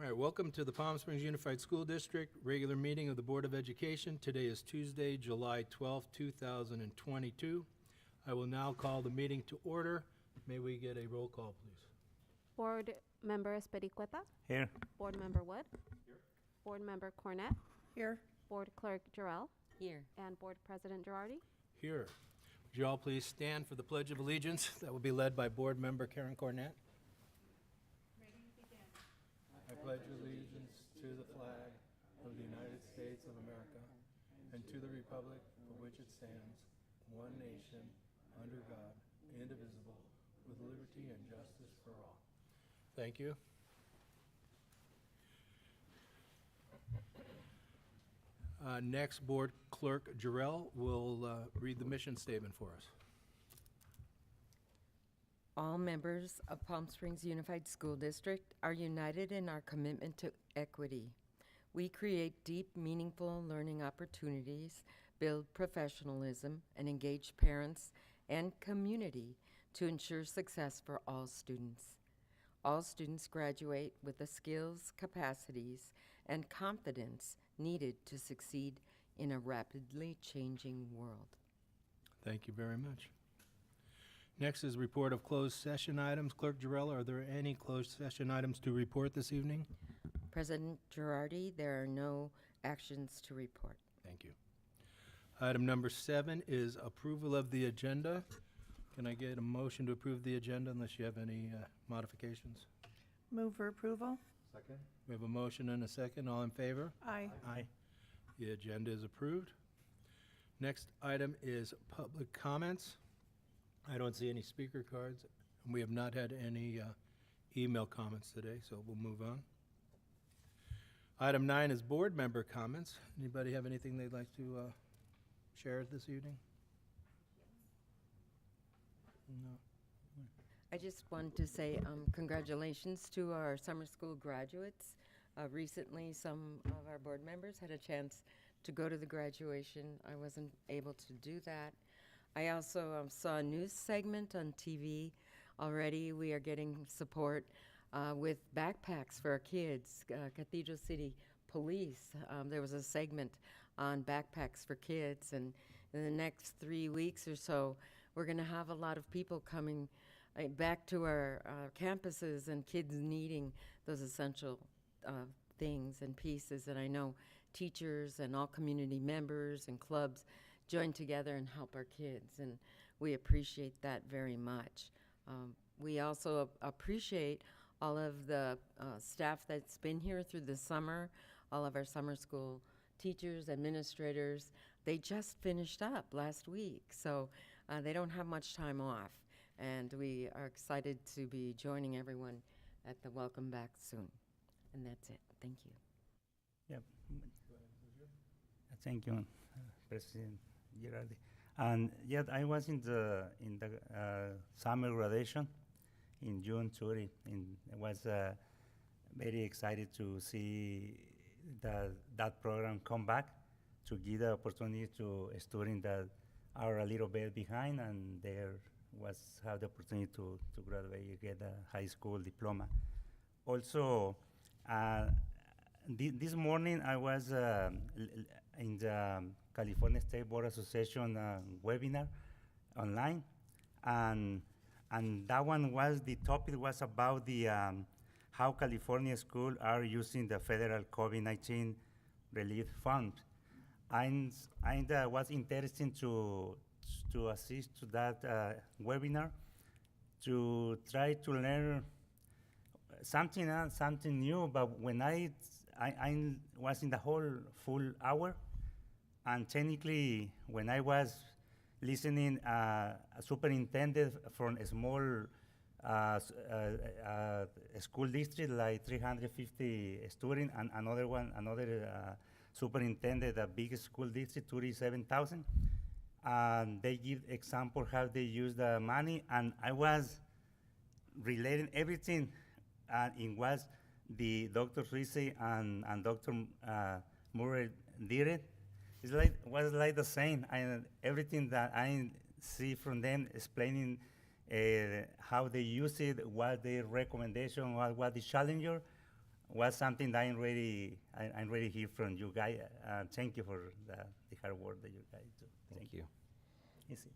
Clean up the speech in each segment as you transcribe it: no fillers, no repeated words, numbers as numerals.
All right, welcome to the Palm Springs Unified School District regular meeting of the Board of Education. Today is Tuesday, July 12th, 2022. I will now call the meeting to order. May we get a roll call, please? Board Member Espericueta. Here. Board Member Wood. Here. Board Member Cornett. Here. Board Clerk Jarrell. Here. And Board President Girardi. Here. Would you all please stand for the Pledge of Allegiance? That will be led by Board Member Karen Cornett. I pledge allegiance to the flag of the United States of America and to the republic for which it stands, one nation, under God, indivisible, with liberty and justice for all. Thank you. Next, Board Clerk Jarrell will read the mission statement for us. All members of Palm Springs Unified School District are united in our commitment to equity. We create deep, meaningful learning opportunities, build professionalism, and engage parents and community to ensure success for all students. All students graduate with the skills, capacities, and confidence needed to succeed in a rapidly changing world. Thank you very much. Next is report of closed session items. Clerk Jarrell, are there any closed session items to report this evening? President Girardi, there are no actions to report. Thank you. Item number 7 is approval of the agenda. Can I get a motion to approve the agenda unless you have any modifications? Move for approval. Second. We have a motion and a second. All in favor? Aye. Aye. The agenda is approved. Next item is public comments. I don't see any speaker cards, and we have not had any email comments today, so we'll move on. Item 9 is board member comments. Anybody have anything they'd like to share this evening? No. I just want to say congratulations to our summer school graduates. Recently, some of our board members had a chance to go to the graduation. I wasn't able to do that. I also saw a news segment on TV. Already we are getting support with backpacks for our kids. Cathedral City Police, there was a segment on backpacks for kids, and in the next 3 weeks or so, we're gonna have a lot of people coming back to our campuses and kids needing those essential things and pieces. And I know teachers and all community members and clubs join together and help our kids, and we appreciate that very much. We also appreciate all of the staff that's been here through the summer, all of our summer school teachers, administrators. They just finished up last week, so they don't have much time off, and we are excited to be joining everyone at the Welcome Back soon. And that's it. Thank you. Yep. Thank you, President Girardi. And yet, I was in the summer graduation in June 30, and I was very excited to see that program come back to give the opportunity to students that are a little bit behind, and there was have the opportunity to graduate, get a high school diploma. Also, this morning I was in the California State Board Association webinar online, and that one was, the topic was about the how California schools are using the federal COVID-19 relief fund. And was interesting to assist to that webinar, to try to learn something else, something new. But when I was in the whole full hour, and technically when I was listening a superintendent from a small school district, like 350 students, and another superintendent, a big school district, 37,000. And they give example how they use the money, and I was relating everything, and it was the Dr. Rizzi and Dr. Murray did it. It's like, was like the same. Everything that I see from them explaining how they use it, what their recommendation, what the challenger, was something that I'm ready to hear from you guys. Thank you for the hard work that you guys do. Thank you. Easy.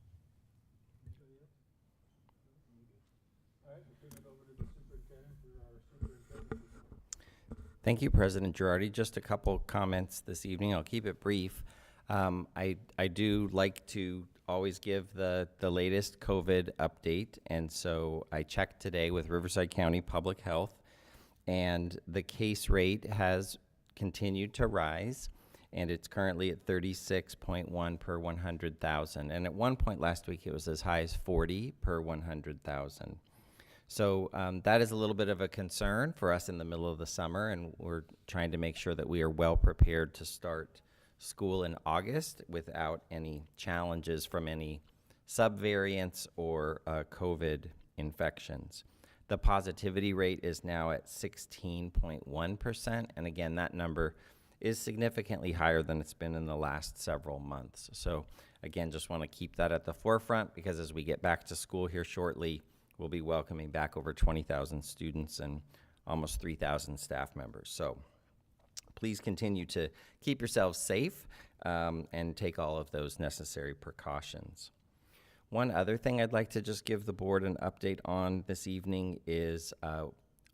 All right, we'll turn it over to the superintendent for our superintendent. Thank you, President Girardi. Just a couple comments this evening. I'll keep it brief. I do like to always give the latest COVID update, and so I checked today with Riverside County Public Health, and the case rate has continued to rise, and it's currently at 36.1 per 100,000. And at one point last week, it was as high as 40 per 100,000. So that is a little bit of a concern for us in the middle of the summer, and we're trying to make sure that we are well prepared to start school in August without any challenges from any subvariants or COVID infections. The positivity rate is now at 16.1%, and again, that number is significantly higher than it's been in the last several months. So again, just want to keep that at the forefront, because as we get back to school here shortly, we'll be welcoming back over 20,000 students and almost 3,000 staff members. So please continue to keep yourselves safe and take all of those necessary precautions. One other thing I'd like to just give the board an update on this evening is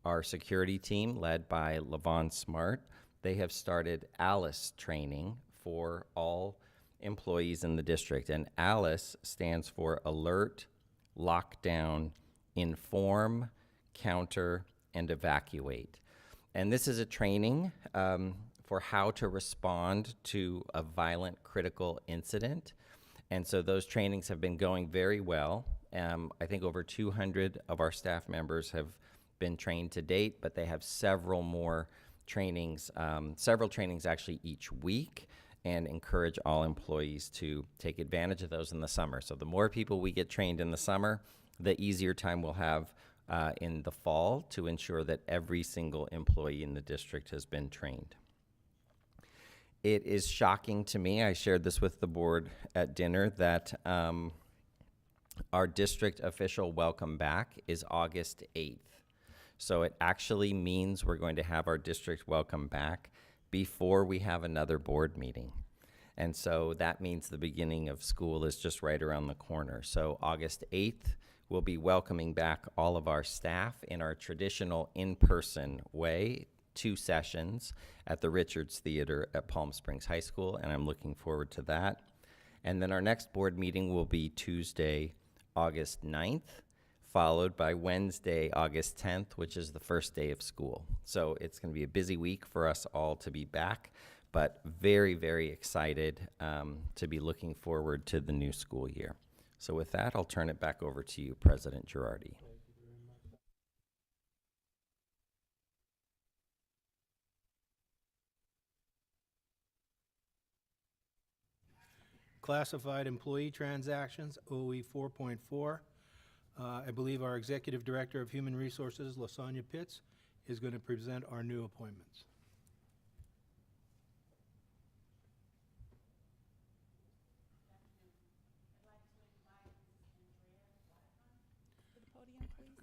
our security team led by Levon Smart. They have started ALICE training for all employees in the district, and ALICE stands for Alert, Lockdown, Inform, Counter, and Evacuate. And this is a training for how to respond to a violent critical incident. And so those trainings have been going very well. I think over 200 of our staff members have been trained to date, but they have several more trainings, several trainings actually each week, and encourage all employees to take advantage of those in the summer. So the more people we get trained in the summer, the easier time we'll have in the fall to ensure that every single employee in the district has been trained. It is shocking to me, I shared this with the board at dinner, that our district official welcome back is August 8th. So it actually means we're going to have our district welcome back before we have another board meeting. And so that means the beginning of school is just right around the corner. So August 8th, we'll be welcoming back all of our staff in our traditional in-person way, 2 sessions at the Richards Theater at Palm Springs High School, and I'm looking forward to that. And then our next board meeting will be Tuesday, August 9th, followed by Wednesday, August 10th, which is the first day of school. So it's going to be a busy week for us all to be back, but very, very excited to be looking forward to the new school year. So with that, I'll turn it back over to you, President Girardi. Classified employee transactions, OE 4.4. I believe our Executive Director of Human Resources, LaSonia Pitts, is going to present our new appointments. To the podium, please.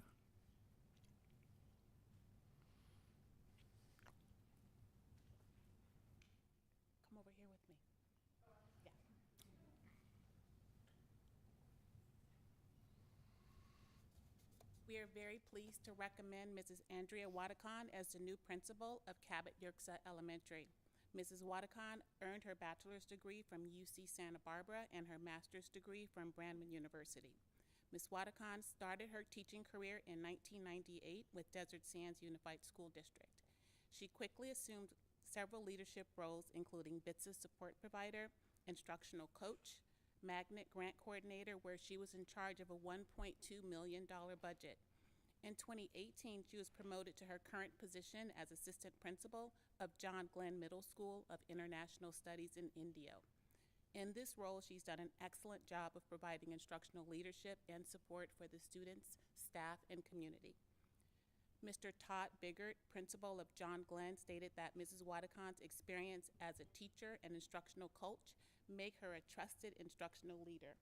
Come over here with me. Yeah. We are very pleased to recommend Mrs. Andrea Wadakon as the new principal of Cabot Yorkshire Elementary. Mrs. Wadakon earned her bachelor's degree from UC Santa Barbara and her master's degree from Brandman University. Ms. Wadakon started her teaching career in 1998 with Desert Sands Unified School District. She quickly assumed several leadership roles, including BITSA support provider, instructional coach, magnet grant coordinator, where she was in charge of a $1.2 million budget. In 2018, she was promoted to her current position as assistant principal of John Glenn Middle School of International Studies in India. In this role, she's done an excellent job of providing instructional leadership and support for the students, staff, and community. Mr. Todd Biggert, principal of John Glenn, stated that Mrs. Wadakon's experience as a teacher and instructional coach make her a trusted instructional leader.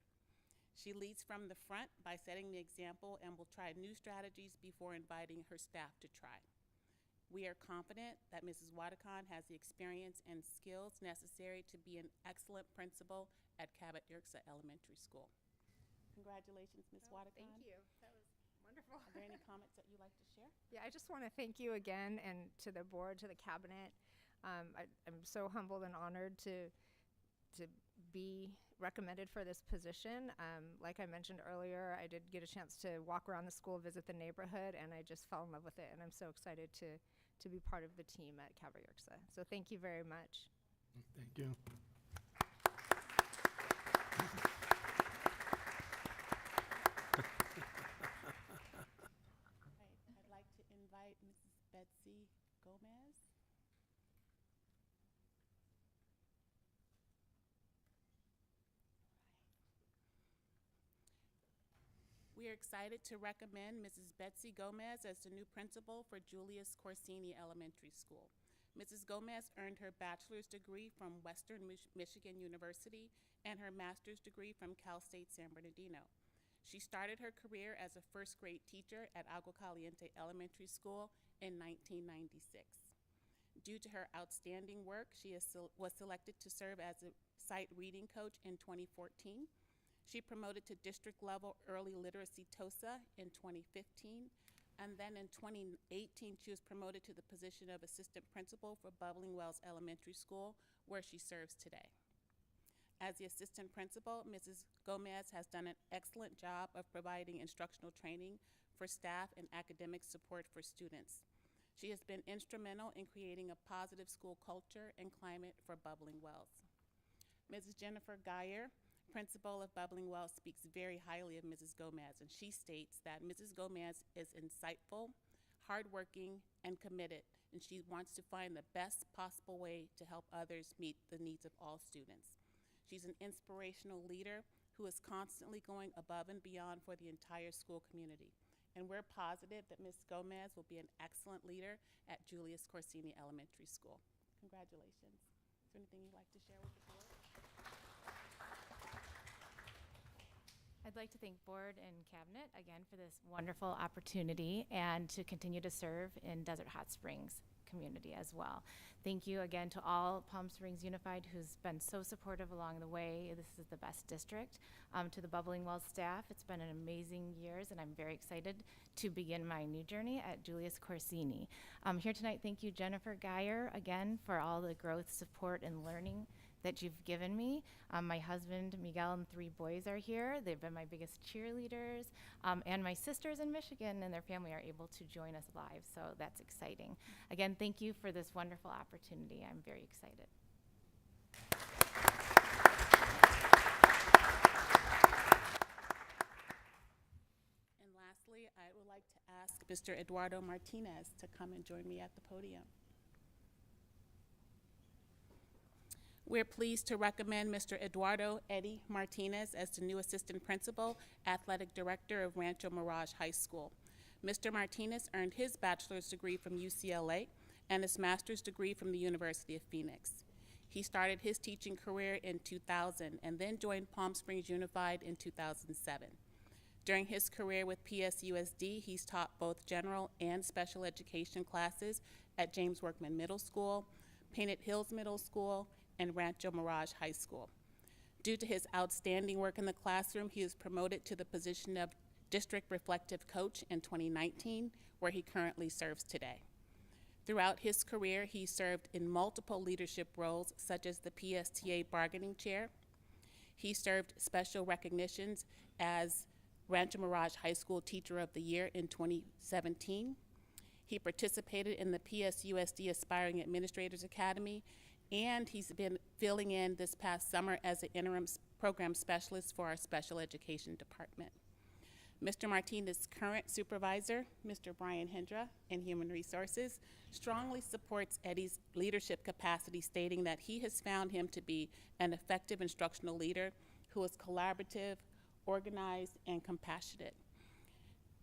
She leads from the front by setting the example and will try new strategies before inviting her staff to try. We are confident that Mrs. Wadakon has the experience and skills necessary to be an excellent principal at Cabot Yorkshire Elementary School. Congratulations, Ms. Wadakon. Thank you. That was wonderful. Are there any comments that you'd like to share? Yeah, I just want to thank you again, and to the board, to the cabinet. I'm so humbled and honored to be recommended for this position. Like I mentioned earlier, I did get a chance to walk around the school, visit the neighborhood, and I just fell in love with it. And I'm so excited to be part of the team at Cabot Yorkshire. So thank you very much. Thank you. I'd like to invite Mrs. Betsy Gomez. We are excited to recommend Mrs. Betsy Gomez as the new principal for Julius Corsini Elementary School. Mrs. Gomez earned her bachelor's degree from Western Michigan University and her master's degree from Cal State San Bernardino. She started her career as a first grade teacher at Agua Caliente Elementary School in 1996. Due to her outstanding work, she was selected to serve as a site reading coach in 2014. She promoted to district level early literacy TOSA in 2015, and then in 2018 she was promoted to the position of assistant principal for Bubbling Wells Elementary School, where she serves today. As the assistant principal, Mrs. Gomez has done an excellent job of providing instructional training for staff and academic support for students. She has been instrumental in creating a positive school culture and climate for Bubbling Wells. Mrs. Jennifer Geyer, principal of Bubbling Wells, speaks very highly of Mrs. Gomez, and she states that Mrs. Gomez is insightful, hardworking, and committed, and she wants to find the best possible way to help others meet the needs of all students. She's an inspirational leader who is constantly going above and beyond for the entire school community, and we're positive that Ms. Gomez will be an excellent leader at Julius Corsini Elementary School. Congratulations. Is there anything you'd like to share with the board? I'd like to thank board and cabinet again for this wonderful opportunity and to continue to serve in Desert Hot Springs community as well. Thank you again to all Palm Springs Unified who's been so supportive along the way. This is the best district. To the Bubbling Wells staff, it's been an amazing years and I'm very excited to begin my new journey at Julius Corsini. Here tonight, thank you Jennifer Geyer again for all the growth, support, and learning that you've given me. My husband, Miguel, and 3 boys are here. They've been my biggest cheerleaders. And my sisters in Michigan and their family are able to join us live, so that's exciting. Again, thank you for this wonderful opportunity. I'm very excited. And lastly, I would like to ask Mr. Eduardo Martinez to come and join me at the podium. We're pleased to recommend Mr. Eduardo Eddie Martinez as the new Assistant Principal, Athletic Director of Rancho Mirage High School. Mr. Martinez earned his bachelor's degree from UCLA and his master's degree from the University of Phoenix. He started his teaching career in 2000 and then joined Palm Springs Unified in 2007. During his career with PSUSD, he's taught both general and special education classes at James Workman Middle School, Painted Hills Middle School, and Rancho Mirage High School. Due to his outstanding work in the classroom, he was promoted to the position of District Reflective Coach in 2019, where he currently serves today. Throughout his career, he served in multiple leadership roles, such as the PSTA Bargaining Chair. He served special recognitions as Rancho Mirage High School Teacher of the Year in 2017. He participated in the PSUSD Aspiring Administrators Academy, and he's been filling in this past summer as an interim program specialist for our special education department. Mr. Martinez's current supervisor, Mr. Brian Hendra, in Human Resources, strongly supports Eddie's leadership capacity, stating that he has found him to be an effective instructional leader who is collaborative, organized, and compassionate.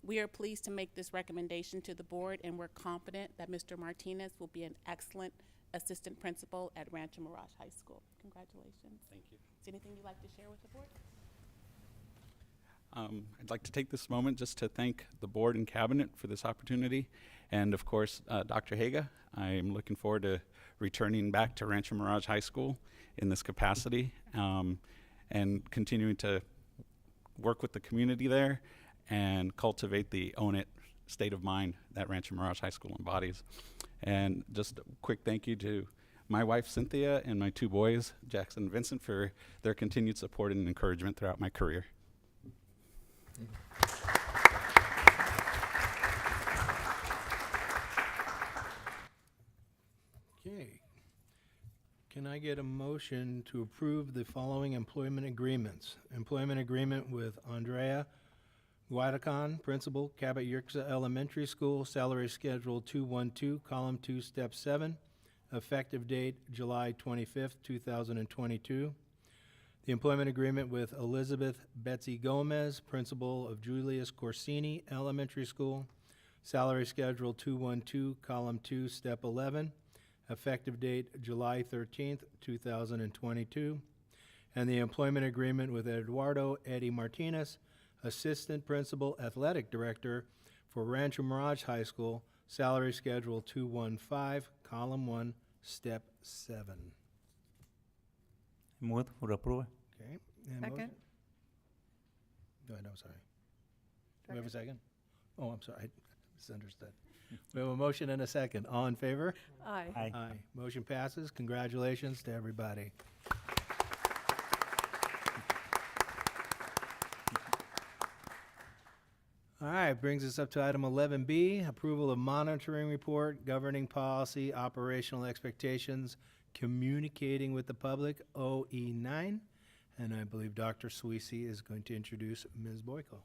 We are pleased to make this recommendation to the board, and we're confident that Mr. Martinez will be an excellent assistant principal at Rancho Mirage High School. Congratulations. Thank you. Is there anything you'd like to share with the board? I'd like to take this moment just to thank the board and cabinet for this opportunity. And of course, Dr. Haga, I'm looking forward to returning back to Rancho Mirage High School in this capacity and continuing to work with the community there and cultivate the own it state of mind that Rancho Mirage High School embodies. And just a quick thank you to my wife, Cynthia, and my two boys, Jackson and Vincent, for their continued support and encouragement throughout my career. Okay. Can I get a motion to approve the following employment agreements? Employment agreement with Andrea Guadacon, Principal, Cabot Yorkshire Elementary School, Salary Schedule 212, Column 2, Step 7, effective date July 25th, 2022. The employment agreement with Elizabeth Betsy Gomez, Principal of Julius Corsini Elementary School, Salary Schedule 212, Column 2, Step 11, effective date July 13th, 2022. And the employment agreement with Eduardo Eddie Martinez, Assistant Principal Athletic Director for Rancho Mirage High School, Salary Schedule 215, Column 1, Step 7. Move for approval. Okay. And Second. motion? Go ahead, I'm sorry. Do we have a second? Oh, I'm sorry, I misunderstood. We have a motion and a second. All in favor? Aye. Aye. Aye. Motion passes. Congratulations to everybody. All right, brings us up to item 11B, approval of monitoring report, governing policy, operational expectations, communicating with the public, OE9. And I believe Dr. Suisi is going to introduce Ms. Boyko.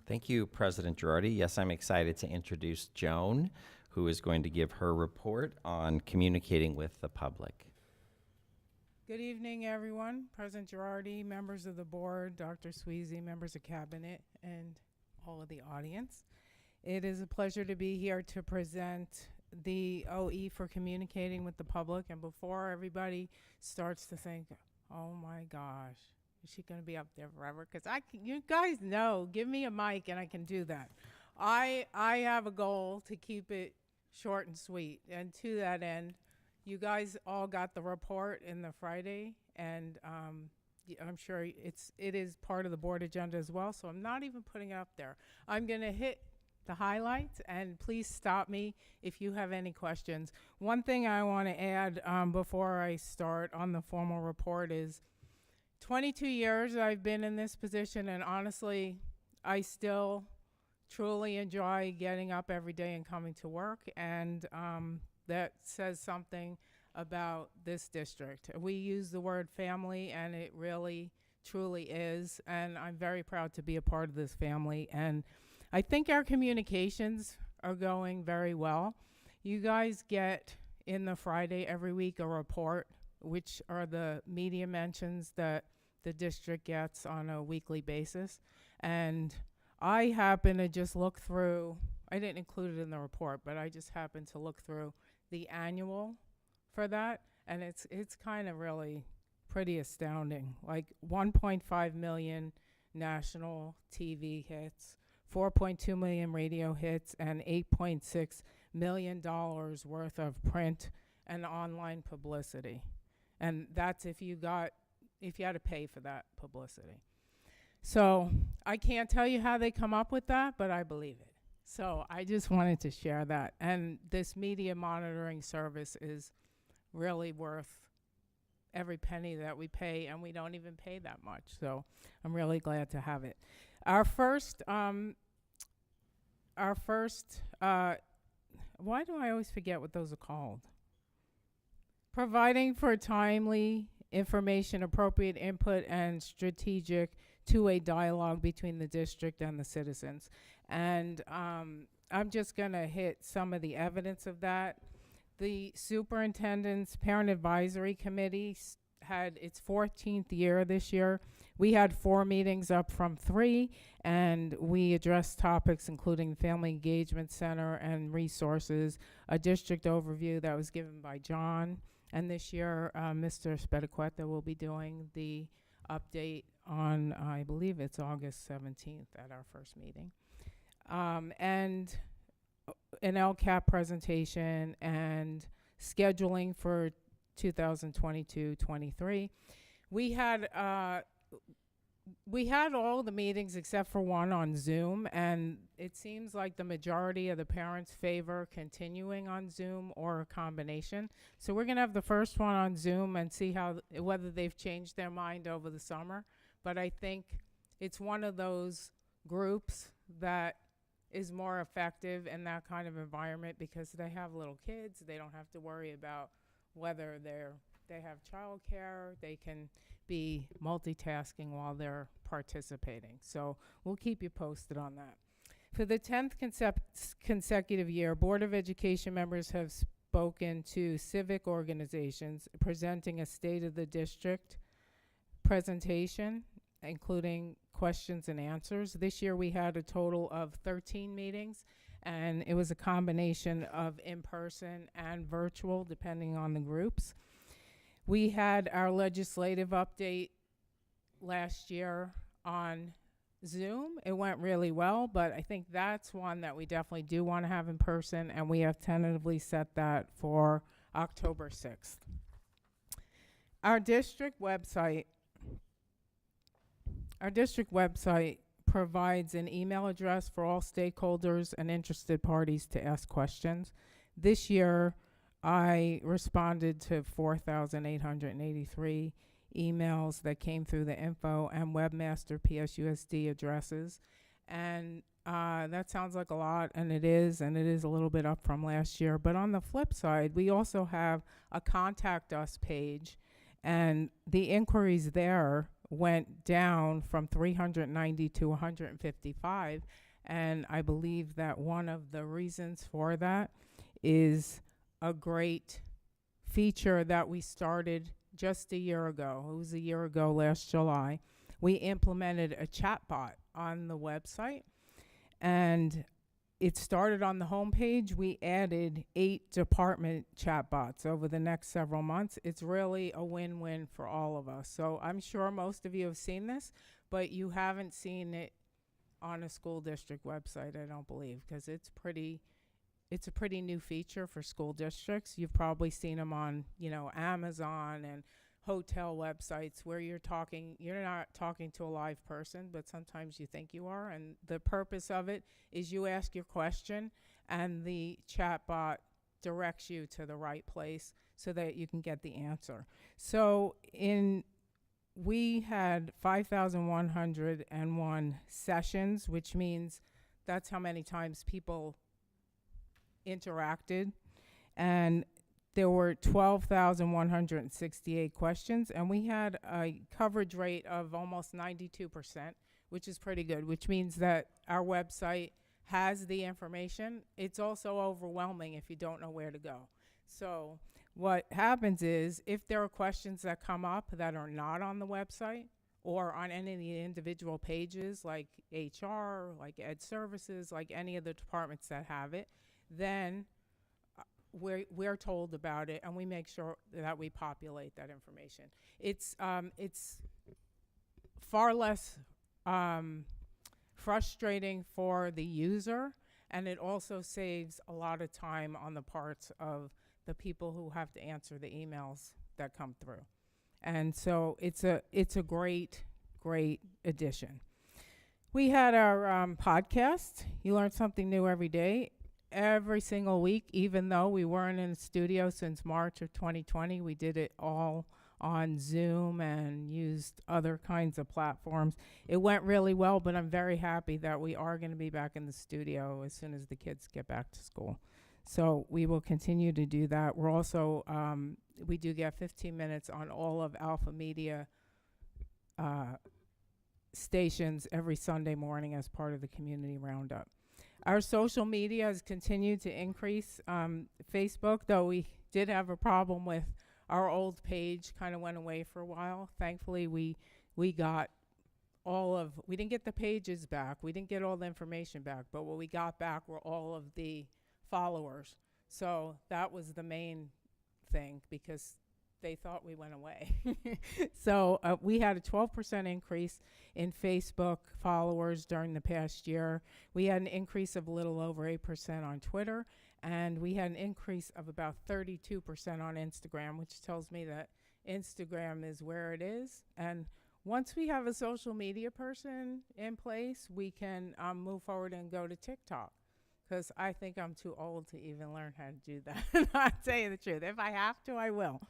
Thank you, President Girardi. Yes, I'm excited to introduce Joan, who is going to give her report on communicating with the public. Good evening, everyone. President Girardi, members of the board, Dr. Sweezy, members of cabinet, and all of the audience. It is a pleasure to be here to present the OE for communicating with the public. And before everybody starts to think, oh my gosh, is she going to be up there forever? Because you guys know, give me a mic and I can do that. I have a goal to keep it short and sweet. And to that end, you guys all got the report in the Friday, and I'm sure it is part of the board agenda as well, so I'm not even putting it up there. I'm going to hit the highlights, and please stop me if you have any questions. One thing I want to add before I start on the formal report is 22 years I've been in this position, and honestly, I still truly enjoy getting up every day and coming to work, and that says something about this district. We use the word family, and it really, truly is, and I'm very proud to be a part of this family. And I think our communications are going very well. You guys get in the Friday every week a report, which are the media mentions that the district gets on a weekly basis. And I happen to just look through, I didn't include it in the report, but I just happened to look through the annual for that, and it's kind of really pretty astounding. Like 1.5 million national TV hits, 4.2 million radio hits, and $8.6 million worth of print and online publicity. And that's if you had to pay for that publicity. So I can't tell you how they come up with that, but I believe it. So I just wanted to share that. And this media monitoring service is really worth every penny that we pay, and we don't even pay that much. So I'm really glad to have it. Our first, why do I always forget what those are called? Providing for timely information, appropriate input, and strategic two-way dialogue between the district and the citizens. And I'm just going to hit some of the evidence of that. The Superintendent's Parent Advisory Committee had its 14th year this year. We had 4 meetings up from 3, and we addressed topics including Family Engagement Center and resources, a district overview that was given by John, and this year Mr. Spediquetta will be doing the update on, I believe it's August 17th at our first meeting. And an LCAP presentation and scheduling for 2022-23. We had all the meetings except for one on Zoom, and it seems like the majority of the parents favor continuing on Zoom or a combination. So we're gonna have the first one on Zoom and see whether they've changed their mind over the summer. But I think it's one of those groups that is more effective in that kind of environment because they have little kids. They don't have to worry about whether they have childcare. They can be multitasking while they're participating. So we'll keep you posted on that. For the 10th consecutive year, Board of Education members have spoken to civic organizations presenting a State of the District presentation, including questions and answers. This year we had a total of 13 meetings, and it was a combination of in-person and virtual, depending on the groups. We had our legislative update last year on Zoom. It went really well, but I think that's one that we definitely do want to have in person, and we have tentatively set that for October 6th. Our district website provides an email address for all stakeholders and interested parties to ask questions. This year, I responded to 4,883 emails that came through the info and webmaster PSUSD addresses. And that sounds like a lot, and it is a little bit up from last year. But on the flip side, we also have a contact us page, and the inquiries there went down from 390 to 155. And I believe that one of the reasons for that is a great feature that we started just a year ago. It was a year ago, last July. We implemented a chatbot on the website, and it started on the homepage. We added 8 department chatbots over the next several months. It's really a win-win for all of us. So I'm sure most of you have seen this, but you haven't seen it on a school district website, I don't believe, because it's a pretty new feature for school districts. You've probably seen them on, Amazon and hotel websites where you're not talking to a live person, but sometimes you think you are. And the purpose of it is you ask your question and the chatbot directs you to the right place so that you can get the answer. So we had 5,101 sessions, which means that's how many times people interacted, and there were 12,168 questions, and we had a coverage rate of almost 92%, which is pretty good, which means that our website has the information. It's also overwhelming if you don't know where to go. So what happens is, if there are questions that come up that are not on the website or on any of the individual pages, like HR, like Ed Services, like any of the departments that have it, then we're told about it, and we make sure that we populate that information. It's far less frustrating for the user, and it also saves a lot of time on the parts of the people who have to answer the emails that come through. And so it's a great addition. We had our podcast. You learn something new every day. Every single week, even though we weren't in the studio since March of 2020, we did it all on Zoom and used other kinds of platforms. It went really well, but I'm very happy that we are going to be back in the studio as soon as the kids get back to school. So we will continue to do that. We're also, we do get 15 minutes on all of Alpha Media stations every Sunday morning as part of the community roundup. Our social media has continued to increase. Facebook, though we did have a problem with our old page, kind of went away for a while. Thankfully, we got we didn't get the pages back. We didn't get all the information back, but what we got back were all of the followers. So that was the main thing, because they thought we went away. So we had a 12% increase in Facebook followers during the past year. We had an increase of a little over 8% on Twitter, and we had an increase of about 32% on Instagram, which tells me that Instagram is where it is. And once we have a social media person in place, we can move forward and go to TikTok, because I think I'm too old to even learn how to do that. I'll tell you the truth. If I have to, I will.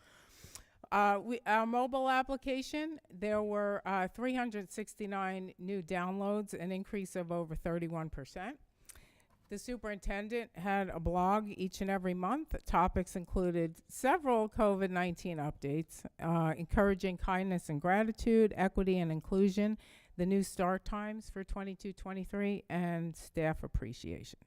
Our mobile application, there were 369 new downloads, an increase of over 31%. The superintendent had a blog each and every month. Topics included several COVID-19 updates, encouraging kindness and gratitude, equity and inclusion, the new start times for 22-23, and staff appreciation.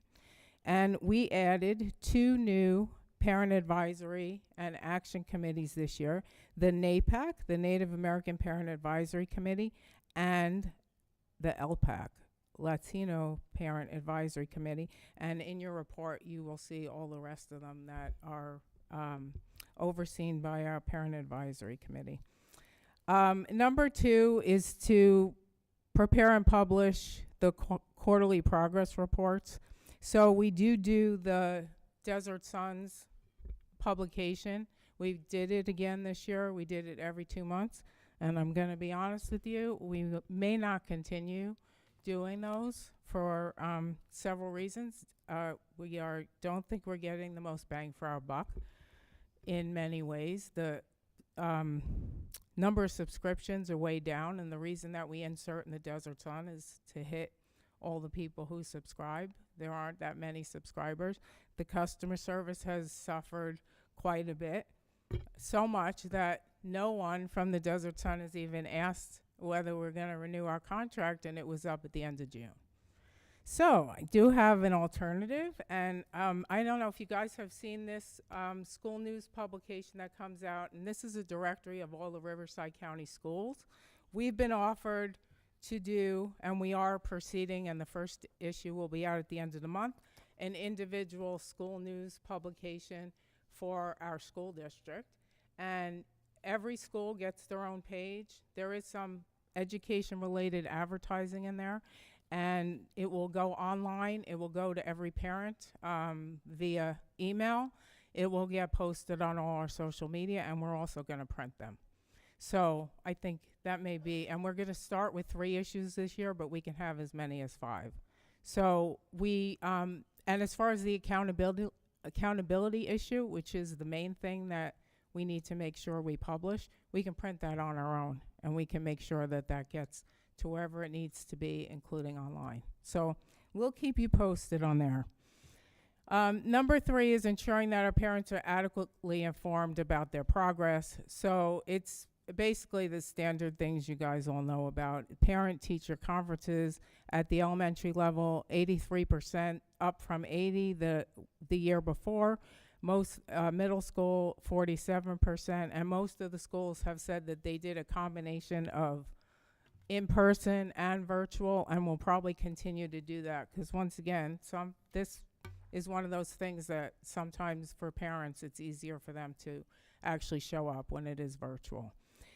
And we added 2 new parent advisory and action committees this year, the NAPAC, the Native American Parent Advisory Committee, and the LPAC, Latino Parent Advisory Committee. And in your report, you will see all the rest of them that are overseen by our Parent Advisory Committee. Number 2 is to prepare and publish the quarterly progress reports. So we do the Desert Suns publication. We did it again this year. We did it every 2 months. And I'm going to be honest with you, we may not continue doing those for several reasons. We don't think we're getting the most bang for our buck in many ways. The number of subscriptions are way down, and the reason that we insert in the Desert Sun is to hit all the people who subscribe. There aren't that many subscribers. The customer service has suffered quite a bit, so much that no one from the Desert Sun has even asked whether we're going to renew our contract, and it was up at the end of June. So I do have an alternative, and I don't know if you guys have seen this school news publication that comes out, and this is a directory of all the Riverside County schools. We've been offered to do, and we are proceeding, and the first issue will be out at the end of the month, an individual school news publication for our school district. And every school gets their own page. There is some education-related advertising in there, and it will go online. It will go to every parent via email. It will get posted on all our social media, and we're also going to print them. So I think that may be, and we're going to start with 3 issues this year, but we can have as many as 5. So we, and as far as the accountability issue, which is the main thing that we need to make sure we publish, we can print that on our own, and we can make sure that that gets to wherever it needs to be, including online. So we'll keep you posted on there. Number 3 is ensuring that our parents are adequately informed about their progress. So it's basically the standard things you guys all know about. Parent-teacher conferences at the elementary level, 83%, up from 80 the year before. Most middle school, 47%, and most of the schools have said that they did a combination of in-person and virtual, and will probably continue to do that, because once again, this is one of those things that sometimes for parents it's easier for them to actually show up when it is virtual.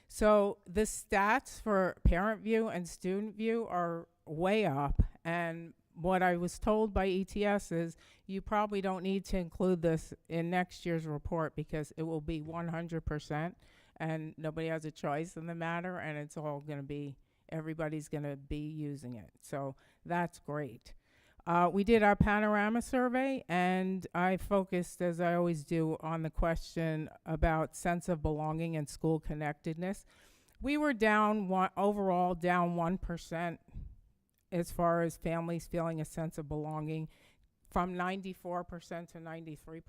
So the stats for parent view and student view are way up, and what I was told by ETS is you probably don't need to include this in next year's report because it will be 100%, and nobody has a choice in the matter, and it's all going to be, everybody's going to be using it. So that's great. We did our Panorama Survey, and I focused, as I always do, on the question about sense of belonging and school connectedness. We were down overall down 1% as far as families feeling a sense of belonging, from 94% to 93%.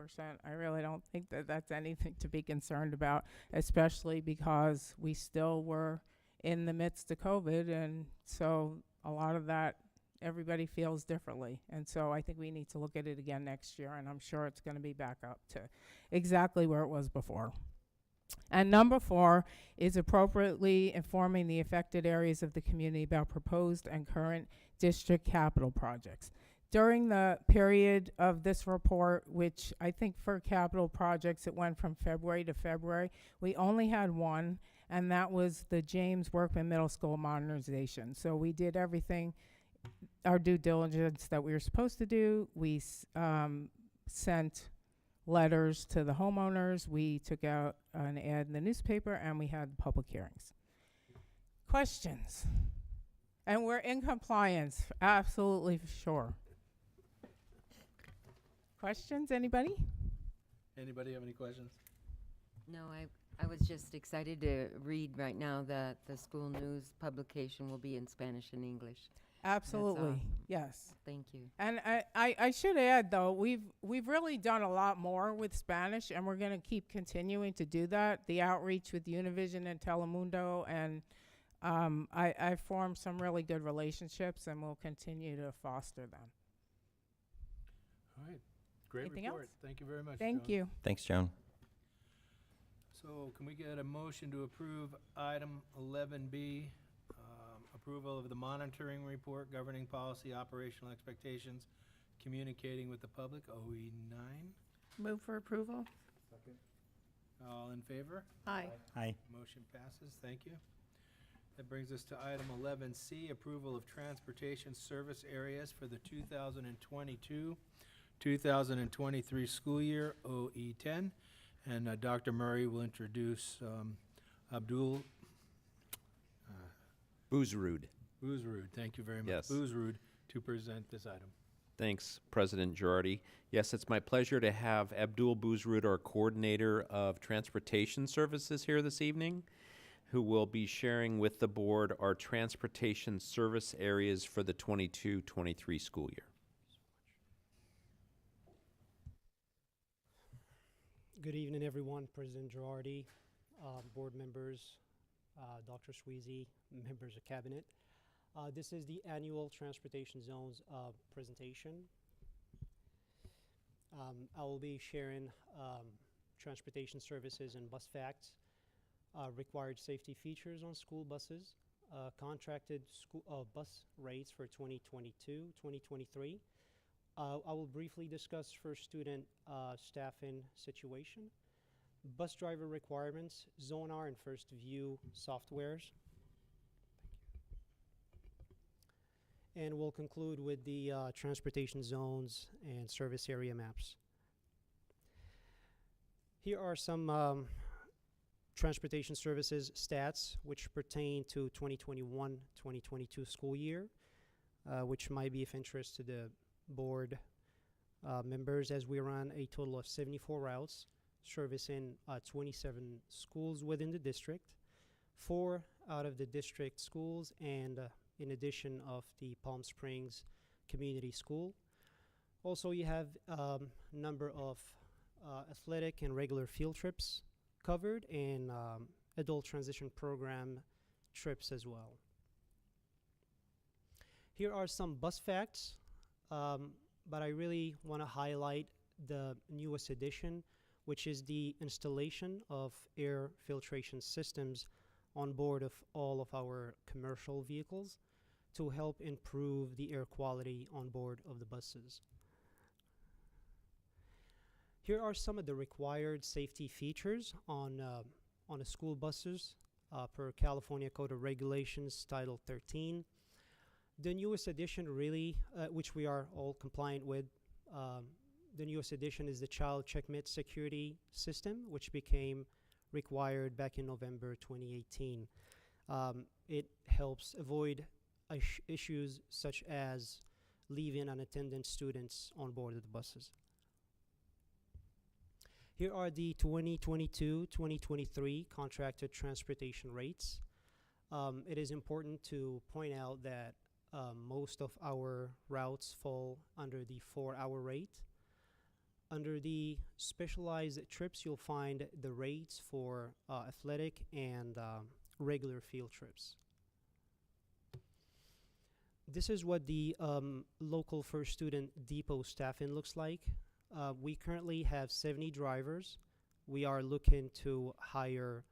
I really don't think that that's anything to be concerned about, especially because we still were in the midst of COVID, and so a lot of that everybody feels differently. And so I think we need to look at it again next year, and I'm sure it's going to be back up to exactly where it was before. And number 4 is appropriately informing the affected areas of the community about proposed and current district capital projects. during the period of this report, which I think for capital projects, it went from February to February, we only had one, and that was the James Workman Middle School modernization. So we did everything, our due diligence that we were supposed to do. We sent letters to the homeowners. We took out an ad in the newspaper, and we had public hearings. Questions? And we're in compliance, absolutely sure. Questions, anybody? Anybody have any questions? No, I was just excited to read right now that the school news publication will be in Spanish and English. Absolutely, awesome. yes. Thank you. And I should add, though, we've really done a lot more with Spanish, and we're going to keep continuing to do that. The outreach with Univision and Telemundo, and I formed some really good relationships, and we'll continue to foster them. All right. Great Anything report. else? Thank you very much. Thank Joan. you. Thanks, Joan. So can we get a motion to approve item 11B, approval of the monitoring report governing policy, operational expectations, communicating with the public, OE 9? Move for approval. All in favor? Aye. Aye. Motion passes. Thank you. That brings us to item 11C, approval of transportation service areas for the 2022-2023 school year, OE 10. And Dr. Murray will introduce Abdul Boozerud. Boozerud. Thank you very much. Yes. Boozerud to present this item. Thanks, President Girardi. Yes, it's my pleasure to have Abdul Boozerud, our coordinator of transportation services, here this evening, who will be sharing with the board our transportation service areas for the 22-23 school year. Good evening, everyone. President Girardi, board members, Dr. Sweezy, members of cabinet. This is the annual transportation zones presentation. I will be sharing transportation services and bus facts, required safety features on school buses, contracted bus rates for 2022-2023. I will briefly discuss first student staffing situation, bus driver requirements, Zonar and First View softwares. And we'll conclude with the transportation zones and service area maps. Here are some transportation services stats which pertain to 2021-2022 school year, which might be of interest to the board members, as we run a total of 74 routes servicing 27 schools within the district, 4 out of the district schools, and in addition of the Palm Springs Community School. Also, you have a number of athletic and regular field trips covered, and adult transition program trips as well. Here are some bus facts, but I really want to highlight the newest addition, which is the installation of air filtration systems on board of all of our commercial vehicles to help improve the air quality on board of the buses. Here are some of the required safety features on the school buses per California Code of Regulations, Title 13. The newest addition really, which we are all compliant with, the newest addition is the Child Checkmate Security System, which became required back in November 2018. It helps avoid issues such as leaving unattended students on board of the buses. Here are the 2022-2023 contracted transportation rates. It is important to point out that most of our routes fall under the 4-hour rate. Under the specialized trips, you'll find the rates for athletic and regular field trips. This is what the local First Student Depot staffing looks like. We currently have 70 drivers. We are looking to hire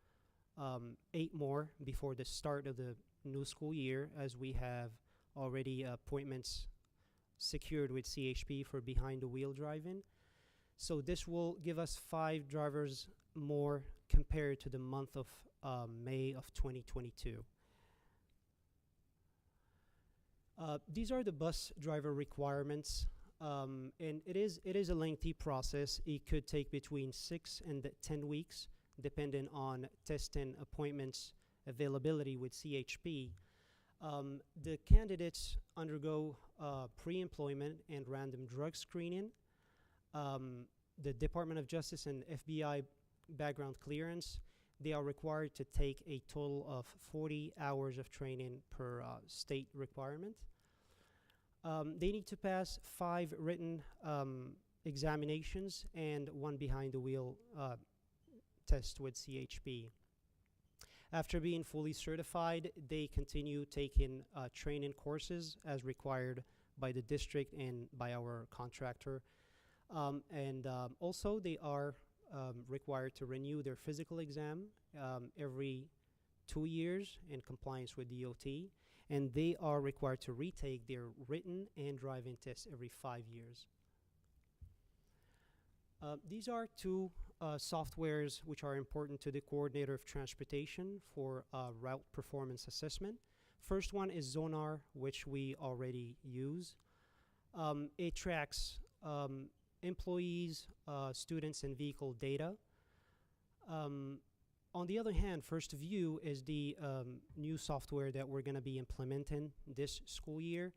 8 more before the start of the new school year, as we have already appointments secured with CHP for behind-the-wheel driving. So this will give us 5 drivers more compared to the month of May of 2022. These are the bus driver requirements, and it is a lengthy process. It could take between 6 and 10 weeks, depending on test and appointments availability with CHP. The candidates undergo pre-employment and random drug screening, the Department of Justice and FBI background clearance. They are required to take a total of 40 hours of training per state requirement. They need to pass 5 written examinations and 1 behind-the-wheel test with CHP. After being fully certified, they continue taking training courses as required by the district and by our contractor. Also, they are required to renew their physical exam every 2 years in compliance with DOT, and they are required to retake their written and driving tests every 5 years. These are 2 softwares which are important to the coordinator of transportation for route performance assessment. First one is Zonar, which we already use. It tracks employees, students, and vehicle data. On the other hand, First View is the new software that we're going to be implementing this school year.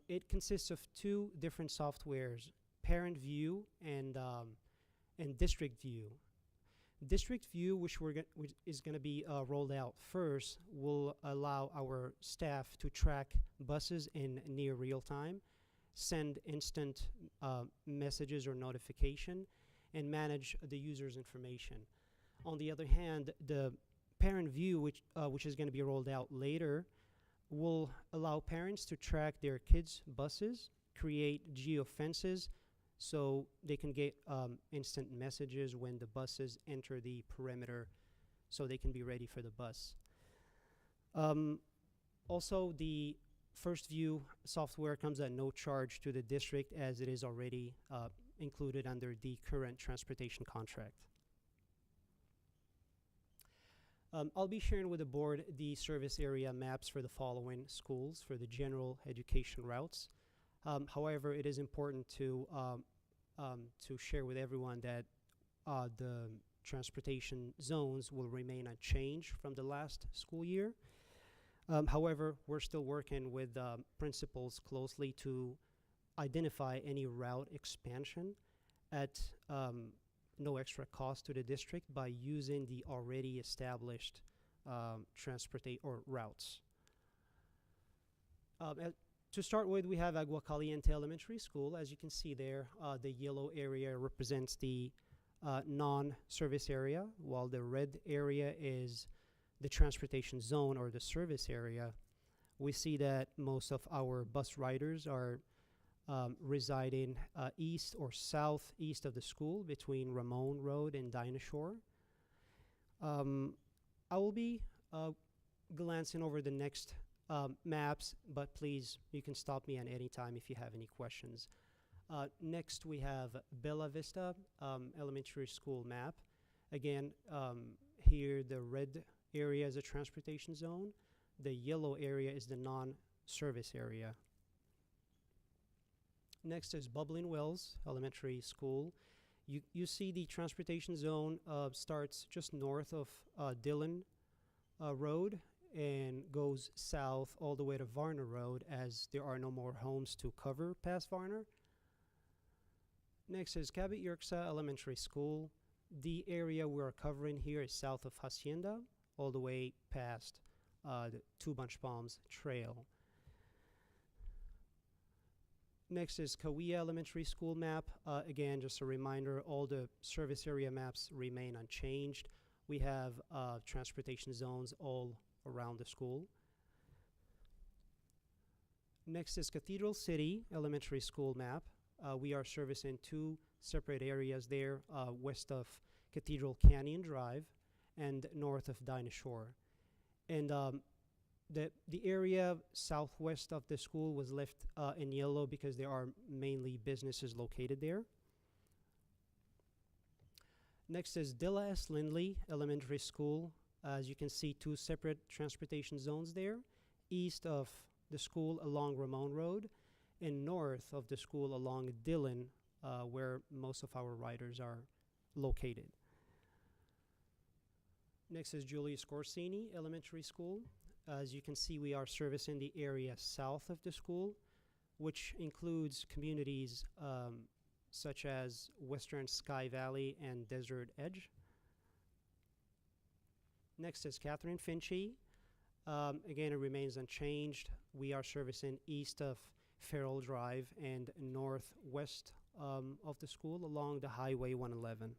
It consists of 2 different softwares, Parent View and District View. District View, which is going to be rolled out first, will allow our staff to track buses in near real time, send instant messages or notification, and manage the user's information. On the other hand, the Parent View, which is going to be rolled out later, will allow parents to track their kids' buses, create geofences, so they can get instant messages when the buses enter the perimeter, so they can be ready for the bus. Also, the First View software comes at no charge to the district, as it is already included under the current transportation contract. I'll be sharing with the board the service area maps for the following schools for the general education routes. However, it is important to share with everyone that the transportation zones will remain unchanged from the last school year. However, we're still working with principals closely to identify any route expansion at no extra cost to the district by using the already established routes. To start with, we have Agua Caliente Elementary School. As you can see there, the yellow area represents the non-service area, while the red area is the transportation zone or the service area. We see that most of our bus riders are residing east or southeast of the school between Ramon Road and Dinah Shore. I will be glancing over the next maps, but please, you can stop me at any time if you have any questions. Next, we have Bella Vista Elementary School map. Again, here the red area is a transportation zone. The yellow area is the non-service area. Next is Bubbling Wells Elementary School. You see the transportation zone starts just north of Dillon Road and goes south all the way to Varner Road, as there are no more homes to cover past Varner. Next is Cabot Yorkshire Elementary School. The area we're covering here is south of Hacienda, all the way past the Two Bunch Palms Trail. Next is Kawia Elementary School map. Again, just a reminder, all the service area maps remain unchanged. We have transportation zones all around the school. Next is Cathedral City Elementary School map. We are servicing 2 separate areas there, west of Cathedral Canyon Drive and north of Dinah Shore. And The area southwest of the school was left in yellow because there are mainly businesses located there. Next is Dilla S. Lindley Elementary School. As you can see, two separate transportation zones there. East of the school along Ramon Road, and north of the school along Dillon, where most of our riders are located. Next is Julius Corsini Elementary School. As you can see, we are servicing the area south of the school, which includes communities such as Western Sky Valley and Desert Edge. Next is Catherine Finchy. Again, it remains unchanged. We are servicing east of Farrell Drive and northwest of the school along the Highway 111.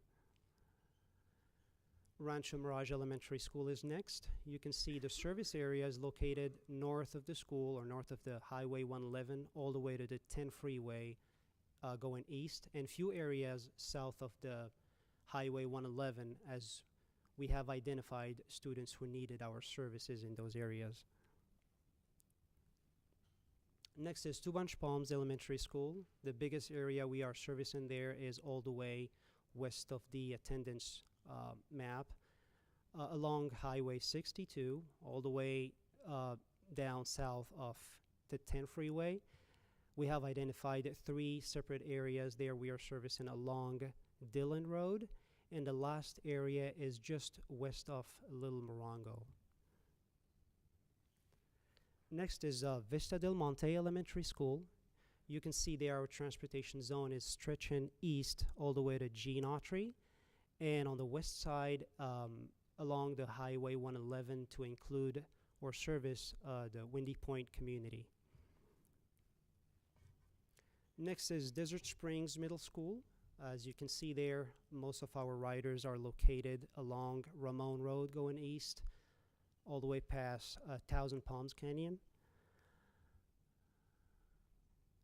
Rancho Mirage Elementary School is next. You can see the service area is located north of the school or north of the Highway 111 all the way to the 10 freeway going east, and few areas south of the Highway 111 as we have identified students who needed our services in those areas. Next is Two Bunch Palms Elementary School. The biggest area we are servicing there is all the way west of the attendance map, along Highway 62, all the way down south of the 10 freeway. We have identified 3 separate areas there we are servicing along Dillon Road, and the last area is just west of Little Morongo. Next is Vista del Monte Elementary School. You can see there our transportation zone is stretching east all the way to Gene Autry, and on the west side along the Highway 111 to include or service the Windy Point community. Next is Desert Springs Middle School. As you can see there, most of our riders are located along Ramon Road going east, all the way past Thousand Palms Canyon.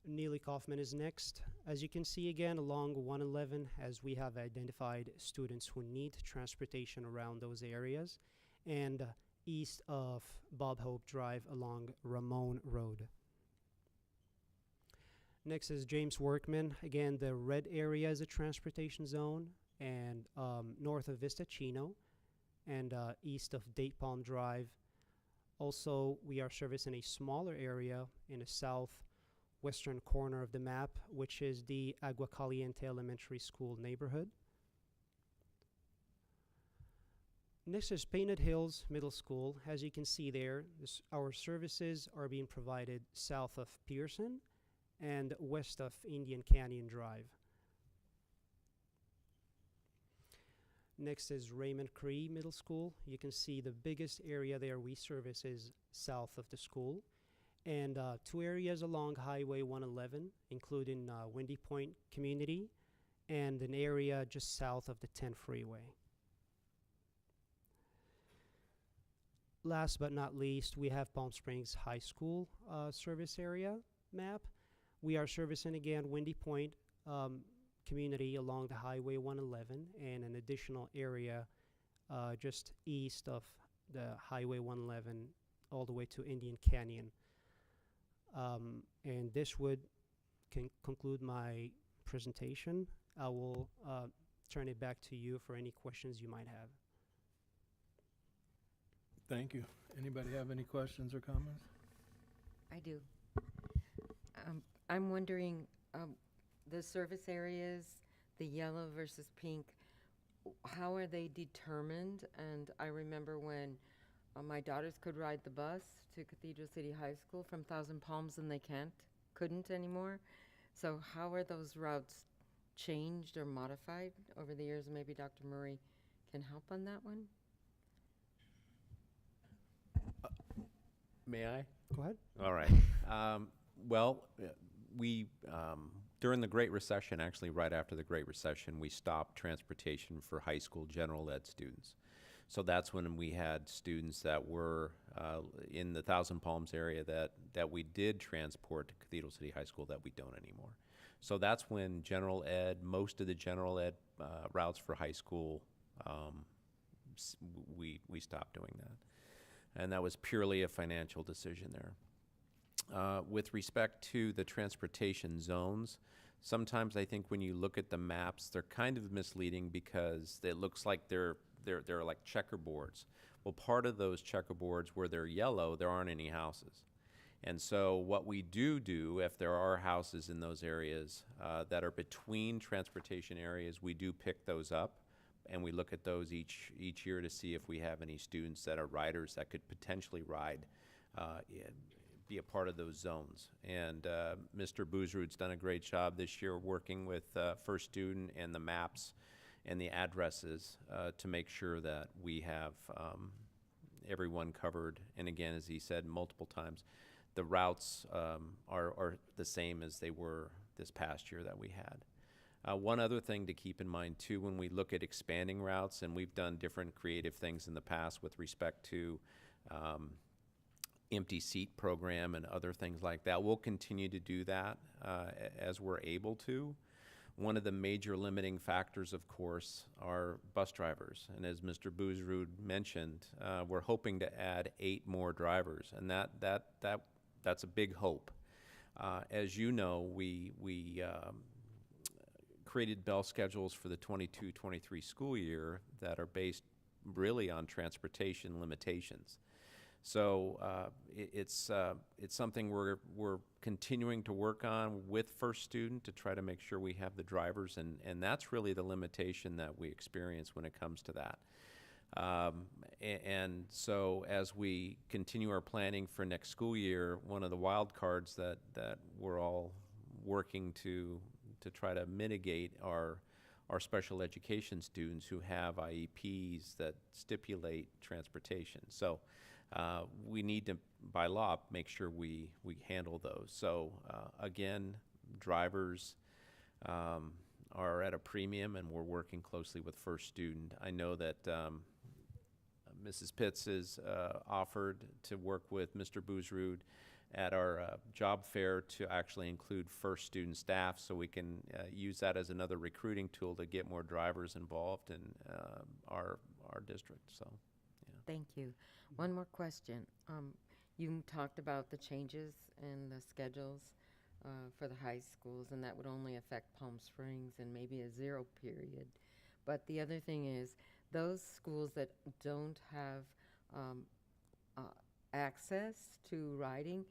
Neely Kaufman is next. As you can see again along 111, as we have identified students who need transportation around those areas, and east of Bob Hope Drive along Ramon Road. Next is James Workman. Again, the red area is a transportation zone, and north of Vista Chino, and east of Date Palm Drive. Also, we are servicing a smaller area in the southwestern corner of the map, which is the Agua Caliente Elementary School neighborhood. Next is Painted Hills Middle School. As you can see there, our services are being provided south of Pearson and west of Indian Canyon Drive. Next is Raymond Cree Middle School. You can see the biggest area there we service is south of the school, and 2 areas along Highway 111, including Windy Point community and an area just south of the 10 freeway. Last but not least, we have Palm Springs High School service area map. We are servicing again Windy Point community along the Highway 111 and an additional area just east of the Highway 111 all the way to Indian Canyon. And this would conclude my presentation. I will turn it back to you for any questions you might have. Thank you. Anybody have any questions or comments? I do. I'm wondering, the service areas, the yellow versus pink, how are they determined? And I remember when my daughters could ride the bus to Cathedral City High School from Thousand Palms and they couldn't anymore. So how are those routes changed or modified over the years? Maybe Dr. Murray can help on that one. May I? Go ahead. All right. Well, we, during the Great Recession, actually right after the Great Recession, we stopped transportation for high school general ed students. So that's when we had students that were in the Thousand Palms area that we did transport to Cathedral City High School that we don't anymore. So that's when general ed, most of the general ed routes for high school, we stopped doing that. and that was purely a financial decision there. With respect to the transportation zones, sometimes I think when you look at the maps, they're kind of misleading because it looks like they're like checkerboards. Well, part of those checkerboards where they're yellow, there aren't any houses. And so what we do, if there are houses in those areas that are between transportation areas, we do pick those up, and we look at those each year to see if we have any students that are riders that could potentially ride, be a part of those zones. And Mr. Boozerud's done a great job this year working with First Student and the maps and the addresses to make sure that we have everyone covered. And again, as he said multiple times, the routes are the same as they were this past year that we had. One other thing to keep in mind too, when we look at expanding routes, and we've done different creative things in the past with respect to empty seat program and other things like that. We'll continue to do that as we're able to. One of the major limiting factors, of course, are bus drivers. And as Mr. Boozerud mentioned, we're hoping to add 8 more drivers, and that's a big hope. As you know, we created bell schedules for the 22-23 school year that are based really on transportation limitations. So it's something we're continuing to work on with First Student to try to make sure we have the drivers, and that's really the limitation that we experience when it comes to that. And so as we continue our planning for next school year, one of the wild cards that we're all working to try to mitigate are our special education students who have IEPs that stipulate transportation. So we need to, by law, make sure we handle those. So again, drivers are at a premium, and we're working closely with First Student. I know that Mrs. Pitts has offered to work with Mr. Boozerud at our job fair to actually include First Student staff, so we can use that as another recruiting tool to get more drivers involved in our district. So, yeah. Thank you. One more question. You talked about the changes in the schedules for the high schools, and that would only affect Palm Springs and maybe a 0 period. But the other thing is, those schools that don't have access to riding,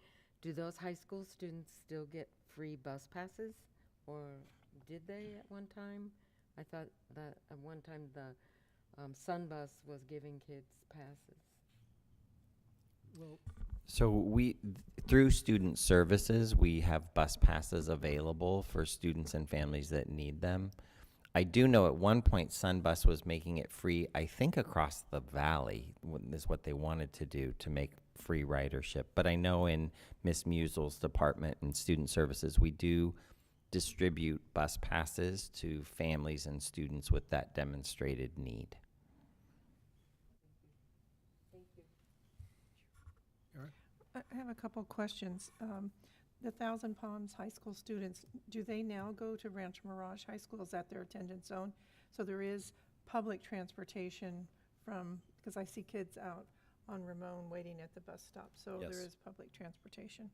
do those high school students still get free bus passes? Or did they at one time? I thought that at one time the Sun Bus was giving kids passes. Well, So through student services, we have bus passes available for students and families that need them. I do know at one point Sunbus was making it free, I think across the valley is what they wanted to do to make free ridership. But I know in Miss Musel's department and student services, we do distribute bus passes to families and students with that demonstrated need. I have a couple questions. The Thousand Palms High School students, do they now go to Rancho Mirage High School? Is that their attendance zone? So there is public transportation from, because I see kids out on Ramon waiting at the bus stop. So Yes. there is public transportation.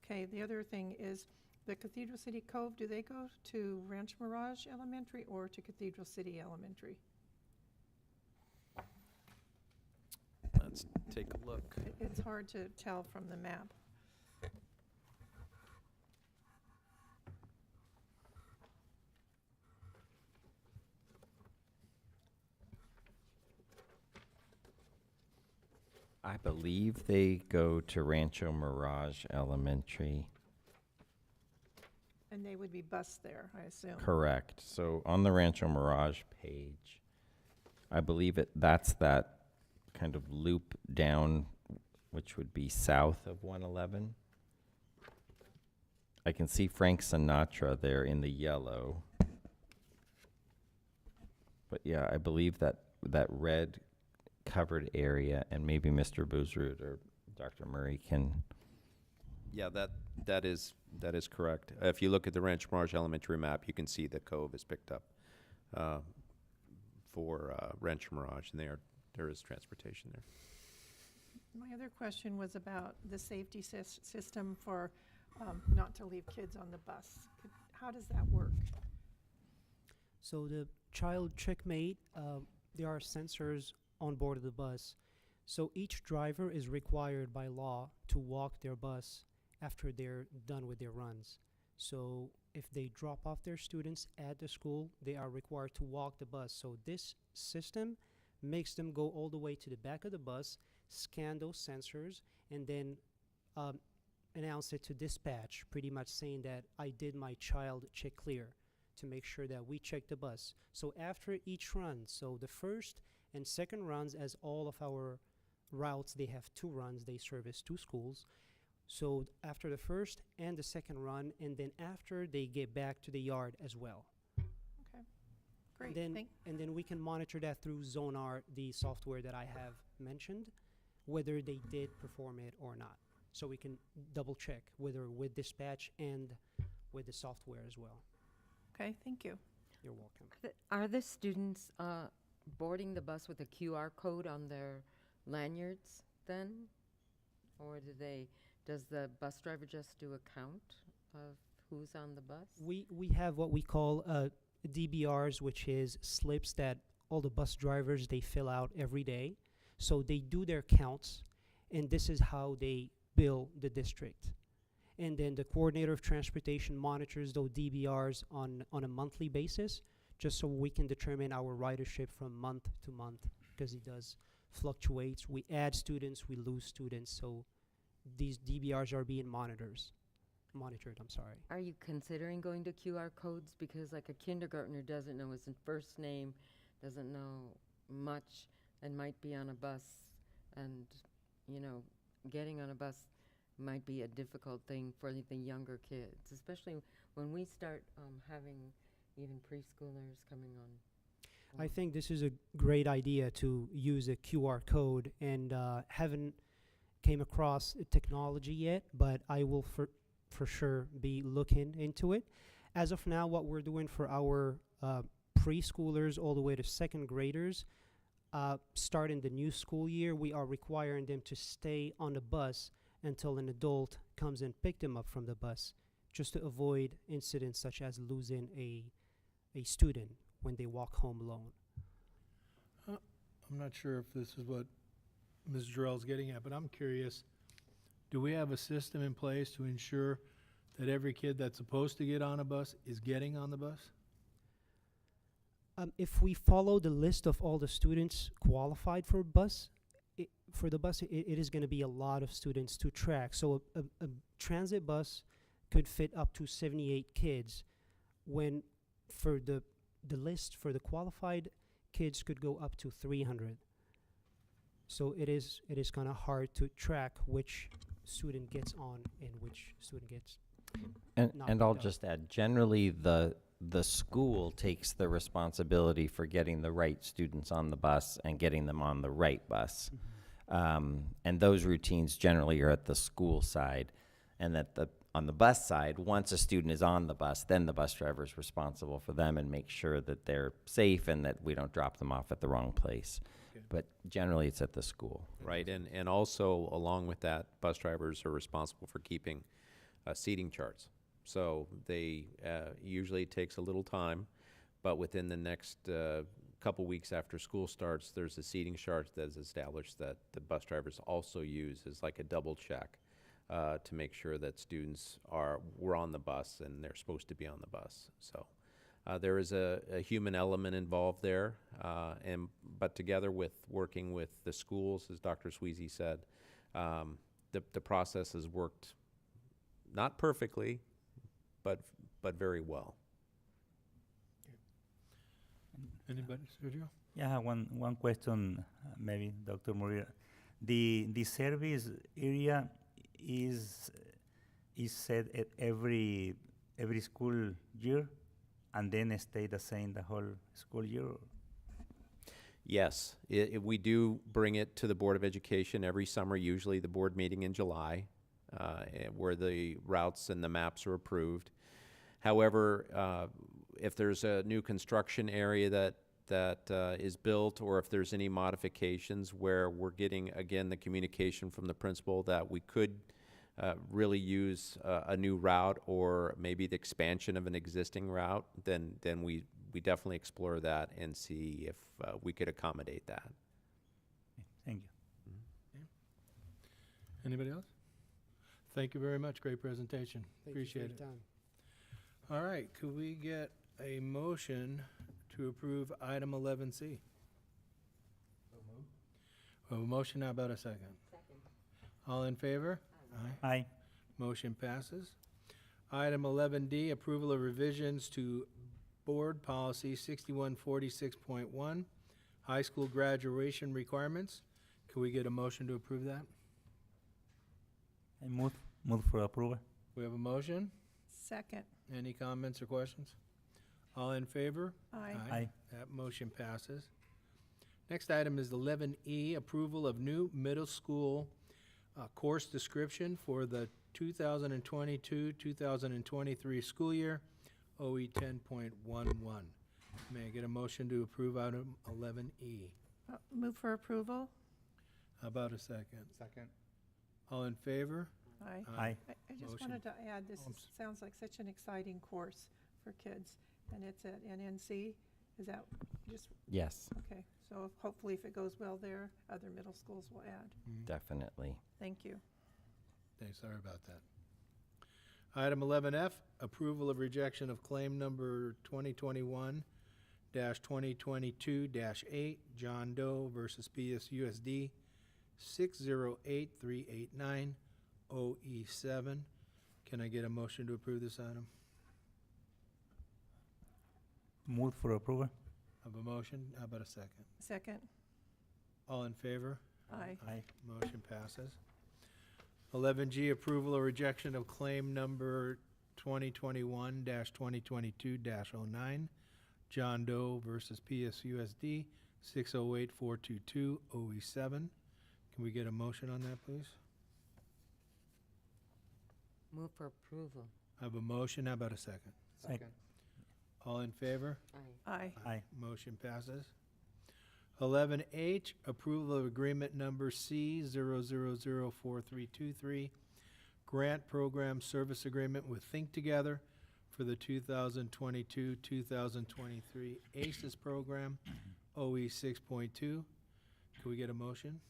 Okay, the other thing is the Cathedral City Cove, do they go to Rancho Mirage Elementary or to Cathedral City Elementary? Let's take a look. It's hard to tell from the map. I believe they go to Rancho Mirage Elementary. And they would be bused there, I assume. Correct. So on the Rancho Mirage page, I believe that's that kind of loop down, which would be south of 111. I can see Frank Sinatra there in the yellow. But yeah, I believe that red covered area, and maybe Mr. Boozerud or Dr. Murray can. Yeah, that is correct. If you look at the Rancho Mirage Elementary map, you can see the Cove is picked up for Rancho Mirage, and there is transportation there. My other question was about the safety system for not to leave kids on the bus. How does that work? So the child checkmate, there are sensors on board of the bus. So each driver is required by law to walk their bus after they're done with their runs. So if they drop off their students at the school, they are required to walk the bus. So this system makes them go all the way to the back of the bus, scan those sensors, and then announce it to dispatch, pretty much saying that I did my child check clear, to make sure that we check the bus. So after each run, so the first and second runs, as all of our routes, they have 2 runs, they service 2 schools. So after the first and the second run, and then after they get back to the yard as well. Okay, great. And then we can monitor that through Zonar, the software that I have mentioned, whether they did perform it or not. So we can double check whether with dispatch and with the software as well. Okay, thank you. You're welcome. Are the students boarding the bus with a QR code on their lanyards then? Or does the bus driver just do a count of who's on the bus? We have what we call DBRs, which is slips that all the bus drivers, they fill out every day. So they do their counts, and this is how they bill the district. And then the coordinator of transportation monitors those DBRs on a monthly basis, just so we can determine our ridership from month to month, because it does fluctuates. We add students, we lose students, so these DBRs are being monitored. Are you considering going to QR codes? Because like a kindergartner doesn't know his first name, doesn't know much, and might be on a bus, and getting on a bus might be a difficult thing for the younger kids, especially when we start having even preschoolers coming on. I think this is a great idea to use a QR code, and haven't came across technology yet, but I will for sure be looking into it. As of now, what we're doing for our preschoolers all the way to second graders, starting the new school year, we are requiring them to stay on the bus until an adult comes and pick them up from the bus, just to avoid incidents such as losing a student when they walk home alone. I'm not sure if this is what Ms. Jarrell's getting at, but I'm curious, do we have a system in place to ensure that every kid that's supposed to get on a bus is getting on the bus? If we follow the list of all the students qualified for the bus, it is going to be a lot of students to track. So a transit bus could fit up to 78 kids, when for the list for the qualified kids could go up to 300. So it is kind of hard to track which student gets on and which student gets not And I'll picked up. just add, generally the school takes the responsibility for getting the right students on the bus and getting them on the right bus. And those routines generally are at the school side, and on the bus side, once a student is on the bus, then the bus driver is responsible for them and make sure that they're safe and that we don't drop them off at the wrong place. Okay. But generally, it's at the school. Right, and also along with that, bus drivers are responsible for keeping seating charts. So they usually takes a little time, but within the next couple weeks after school starts, there's a seating chart that is established that the bus drivers also use as like a double check to make sure that students were on the bus and they're supposed to be on the bus. So there is a human element involved there, but together with working with the schools, as Dr. Sweezy said, the process has worked not perfectly, but very well. Anybody, Sergio? Yeah, one question, maybe Dr. Moreira. The service area is set at every school year, and then stay the same the whole school year? Yes, we do bring it to the Board of Education every summer, usually the board meeting in July, where the routes and the maps are approved. However, if there's a new construction area that that is built, or if there's any modifications where we're getting, again, the communication from the principal that we could really use a new route or maybe the expansion of an existing route, then we definitely explore that and see if we could accommodate that. Thank you. Anybody else? Thank you very much. Great presentation. Appreciate it. All right, could we get a motion to approve item 11C? We have a motion. How about a second? Second. All in favor? Aye. Motion passes. Item 11D, approval of revisions to Board Policy 6146.1, high school graduation requirements. Could we get a motion to approve that? I move for approval. We have a motion. Second. Any comments or questions? All in favor? Aye. Aye. That motion passes. Next item is 11E, approval of new middle school course description for the 2022-2023 school year, OE 10.11. May I get a motion to approve item 11E? Move for approval? How about a second? Second. All in favor? Aye. Aye. I just Motion. wanted to add, this sounds like such an exciting course for kids, and it's at NNC. Is that just, Yes, okay, so hopefully if it goes well there, other middle schools will add. definitely. Thank you. Okay, sorry about that. Item 11F, approval of rejection of claim number 2021-2022-8, John Doe versus PSUSD 608389 OE7. Can I get a motion to approve this item? Move for approval. Have a motion? How about a second? Second? All in favor? Aye. Aye. Motion passes. 11G, approval or rejection of claim number 2021-2022-09, John Doe versus PSUSD 608422 OE7. Can we get a motion on that, please? Move for approval. I have a motion. How about a second? Second. All in favor? Aye. Aye. Aye. Motion passes. 11H, approval of agreement number C0004323, grant program service agreement with Think Together for the 2022-2023 ACES program, OE 6.2. Can we get a motion?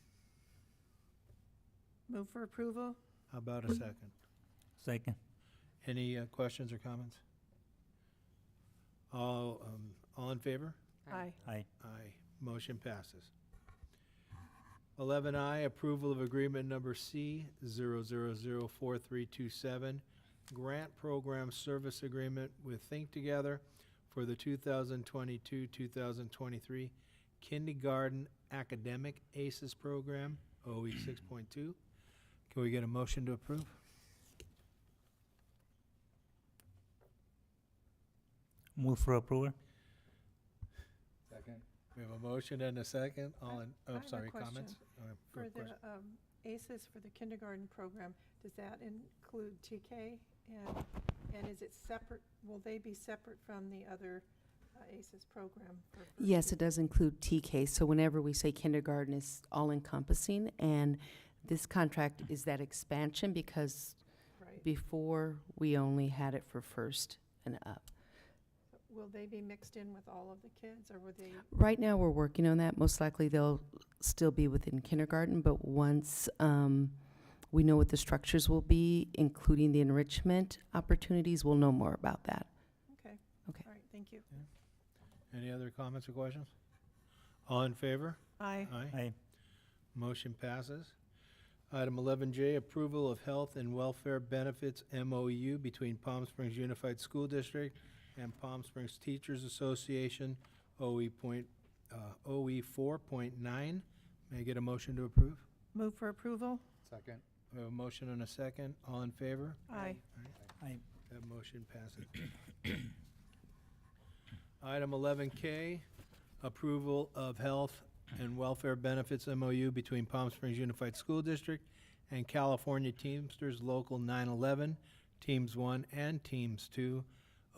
Move for approval? How about a second? Second. Any questions or comments? All in favor? Aye. Aye. Aye. Motion passes. 11I, approval of agreement number C0004327, grant program service agreement with Think Together for the 2022-2023 kindergarten academic ACES program, OE 6.2. Can we get a motion to approve? Move for approval. Second. We have a motion and a second. All in, I oh, have a sorry, question. comments? For Good the question. ACES, for the kindergarten program, does that include TK? And is it separate, will they be separate from the other ACES program? Yes, it does include TK. So whenever we say kindergarten, it's all-encompassing. And this contract is that expansion because Right. before we only had it for first and up. Will they be mixed in with all of the kids, or will they? Right now, we're working on that. Most likely, they'll still be within kindergarten, but once we know what the structures will be, including the enrichment opportunities, we'll know more about that. Okay. Okay. All right, thank you. Any other comments or questions? All in favor? Aye. Aye. Motion passes. Item 11J, approval of health and welfare benefits MOU between Palm Springs Unified School District and Palm Springs Teachers Association, OE 4.9. May I get a motion to approve? Move for approval? Second. We have a motion and a second. All in favor? Aye. Aye. That motion passes. Item 11K, approval of health and welfare benefits MOU between Palm Springs Unified School District and California Teamsters Local 911, Teams 1 and Teams 2,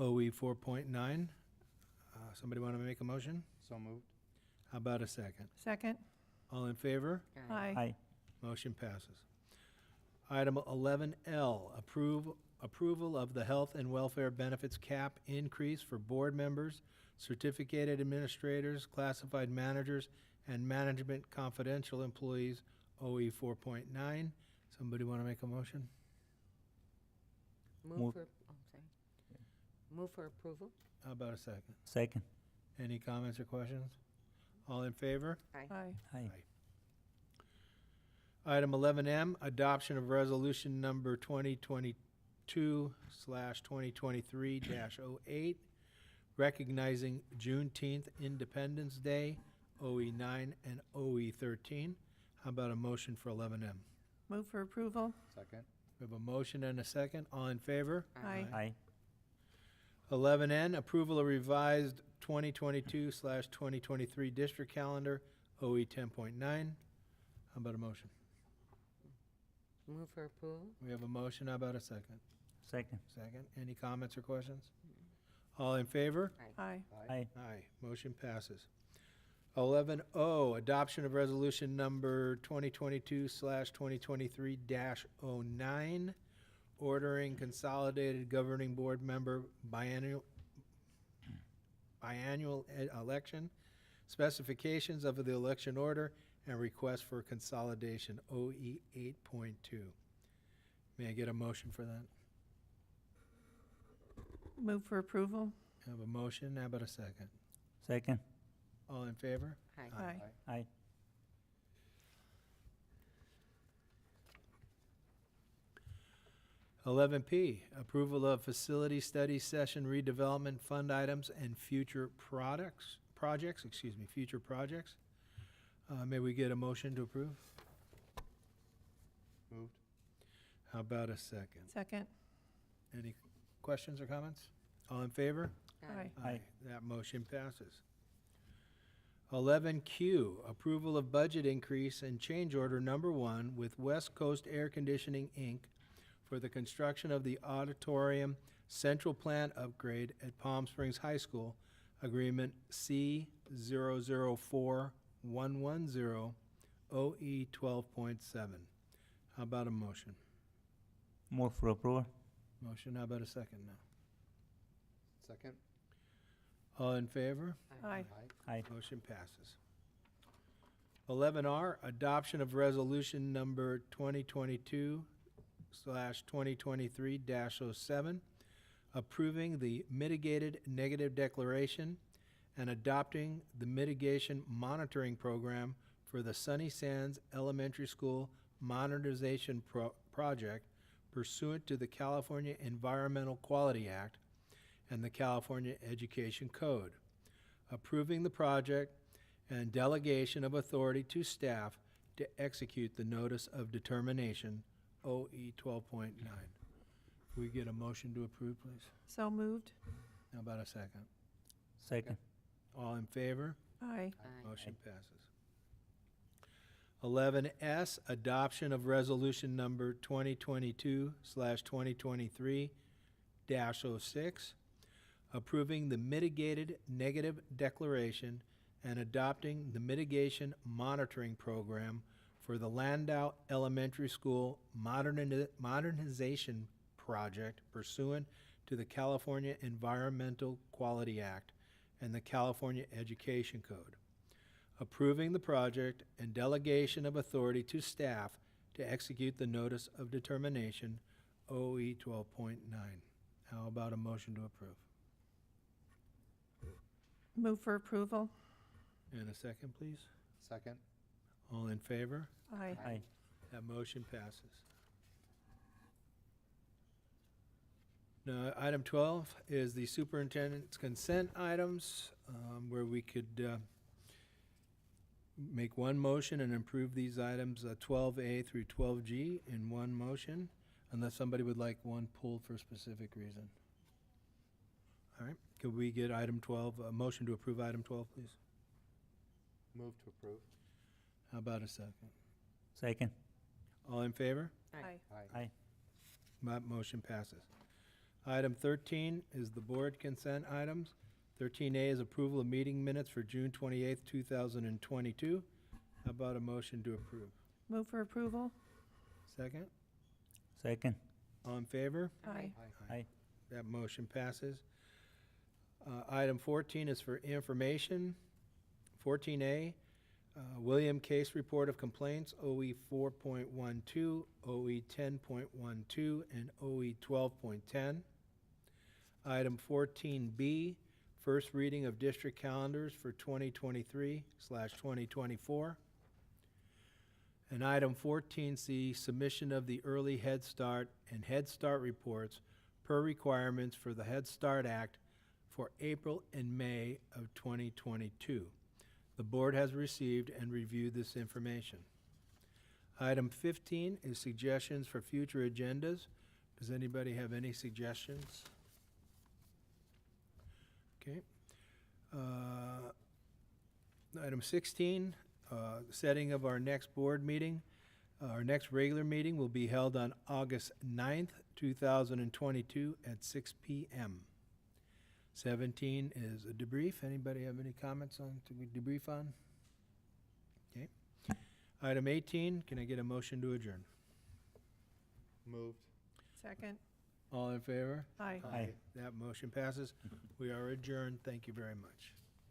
OE 4.9. Somebody want to make a motion? So moved. How about a second? Second. All in favor? Aye. Aye. Motion passes. Item 11L, approval of the health and welfare benefits cap increase for board members, certificated administrators, classified managers, and management confidential employees, OE 4.9. Somebody want to make a motion? Move. Move for approval? How about a second? Second. Any comments or questions? All in favor? Aye. Aye. Item 11M, adoption of resolution number 2022/2023-08, recognizing Juneteenth Independence Day, OE 9 and OE 13. How about a motion for 11M? Move for approval. Second. We have a motion and a second. All in favor? Aye. Aye. 11N, approval of revised 2022/2023 district calendar, OE 10.9. How about a motion? Move for approval? We have a motion. How about a second? Second. Second. Any comments or questions? All in favor? Aye. Aye. Aye. Motion passes. 11O, adoption of resolution number 2022/2023-09, ordering consolidated governing board member biannual election, specifications of the election order, and request for consolidation, OE 8.2. May I get a motion for that? Move for approval. I have a motion. How about a second? Second. All in favor? Aye. Aye. Aye. 11P, approval of facility study session redevelopment fund items and future projects. May we get a motion to approve? Moved. How about a second? Second. Any questions or comments? All in favor? Aye. Aye. That motion passes. 11Q, approval of budget increase and change order number 1 with West Coast Air Conditioning, Inc. for the construction of the auditorium central plant upgrade at Palm Springs High School, agreement C004110 OE 12.7. How about a motion? Move for approval. Motion, how about a second now? Second. All in favor? Aye. Aye. Motion passes. 11R, adoption of resolution number 2022/2023-07, approving the mitigated negative declaration and adopting the mitigation monitoring program for the Sunny Sands Elementary School modernization project pursuant to the California Environmental Quality Act and the California Education Code, approving the project and delegation of authority to staff to execute the notice of determination, OE 12.9. Can we get a motion to approve, please? So moved. How about a second? Second. All in favor? Aye. Motion passes. 11S, adoption of resolution number 2022/2023-06, approving the mitigated negative declaration and adopting the mitigation monitoring program for the Landau Elementary School modernization project pursuant to the California Environmental Quality Act and the California Education Code, approving the project and delegation of authority to staff to execute the notice of determination, OE 12.9. How about a motion to approve? Move for approval. And a second, please. Second. All in favor? Aye. Aye. That motion passes. Now, item 12 is the superintendent's consent items, where we could make one motion and approve these items, 12A through 12G in one motion, unless somebody would like one pulled for a specific reason. All right, could we get item 12, a motion to approve item 12, please? Move to approve. How about a second? Second. All in favor? Aye. Aye. That motion passes. Item 13 is the board consent items. 13A is approval of meeting minutes for June 28th, 2022. How about a motion to approve? Move for approval? Second? Second. All in favor? Aye. Aye. That motion passes. Item 14 is for information. 14A, William Case Report of Complaints, OE 4.12, OE 10.12, and OE 12.10. Item 14B, first reading of district calendars for 2023/2024. And item 14C, submission of the early Head Start and Head Start reports per requirements for the Head Start Act for April and May of 2022. The board has received and reviewed this information. Item 15 is suggestions for future agendas. Does anybody have any suggestions? Okay. Item 16, setting of our next board meeting. Our next regular meeting will be held on August 9th, 2022 at 6 p.m. 17 is a debrief. Anybody have any comments on to debrief on? Okay. Item 18, can I get a motion to adjourn? Moved. Second? All in favor? Aye. Aye. That motion passes. We are adjourned. Thank you very much.